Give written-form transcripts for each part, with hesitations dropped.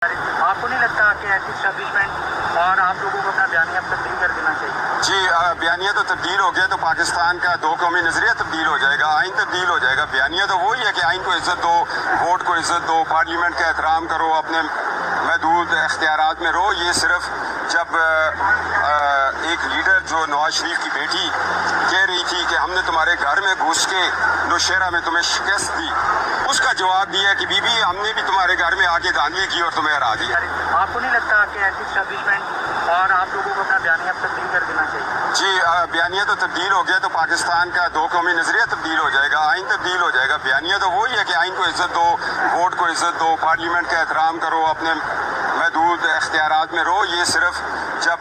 आपको नहीं लगता कि ऐसी स्टैब्लिशमेंट और आप लोगों को अपना बयानिया तब्दील कर देना चाहिए? जी, बयानिया तो तब्दील हो गया तो पाकिस्तान का दो कौमी नजरिया तब्दील हो जाएगा, आइन तब्दील हो जाएगा। बयानिया तो वही है कि आइन को इज्जत दो, वोट को इज्जत दो, पार्लियामेंट का एहतराम करो, अपने महदूद इख्तियारात में रहो। ये सिर्फ जब एक लीडर जो नवाज शरीफ की बेटी कह रही थी कि हमने तुम्हारे घर में घुस के नौशहरा में तुम्हें शिकस्त दी, उसका जवाब दिया कि बीबी हमने भी तुम्हारे घर में आके धांधली की और तुम्हें हरा दिया। आपको नहीं लगता कि ऐसी स्टैब्लिशमेंट और आप लोगों को अपना बयानिया तब्दील कर देना चाहिए? जी, बयानिया तो तब्दील हो गया तो पाकिस्तान का दो कौमी नजरिया तब्दील हो जाएगा, आइन तब्दील हो जाएगा। बयानिया तो वही है कि आइन को इज्जत दो, वोट को इज्जत दो, पार्लियामेंट का एहतराम करो, अपने महदूद इख्तियारात में रहो। ये सिर्फ जब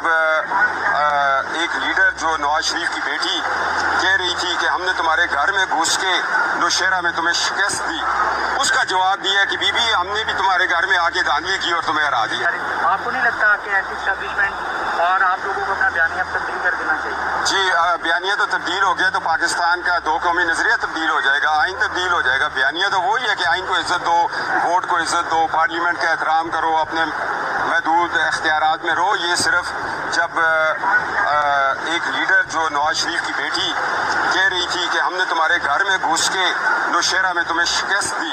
एक लीडर जो नवाज शरीफ की बेटी कह रही थी कि हमने तुम्हारे घर में घुस के नौशहरा में तुम्हें शिकस्त दी, उसका जवाब दिया कि बीबी हमने भी तुम्हारे घर में आके धांधली की और तुम्हें हरा दिया। आपको नहीं लगता कि ऐसी स्टैब्लिशमेंट और आप लोगों को अपना बयानिया तब्दील कर देना चाहिए? जी, बयानिया तो तब्दील हो गया तो पाकिस्तान का दो कौमी नजरिया तब्दील हो जाएगा, आइन तब्दील हो जाएगा। बयानिया तो वही है कि आइन को इज्जत दो, वोट को इज्जत दो, पार्लियामेंट का एहतराम करो, अपने महदूद इख्तियारात में रहो। ये सिर्फ जब एक लीडर जो नवाज शरीफ की बेटी कह रही थी कि हमने तुम्हारे घर में घुस के नौशहरा में तुम्हें शिकस्त दी,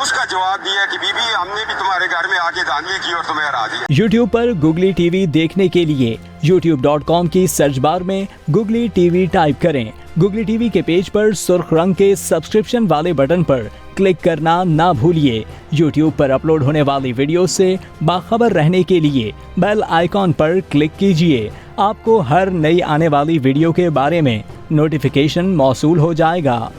उसका जवाब दिया कि बीबी हमने भी तुम्हारे घर में आके धांधली की और तुम्हें हरा दिया। YouTube पर गुगली टीवी देखने के लिए youtube.com की सर्च बार में गुगली टीवी टाइप करें। गुगली टीवी के पेज पर सुर्ख रंग के सब्सक्रिप्शन वाले बटन पर क्लिक करना ना भूलिए। YouTube पर अपलोड होने वाली वीडियो से बाखबर रहने के लिए बेल आइकॉन पर क्लिक कीजिए। आपको हर नई आने वाली वीडियो के बारे में नोटिफिकेशन मौसूल हो जाएगा।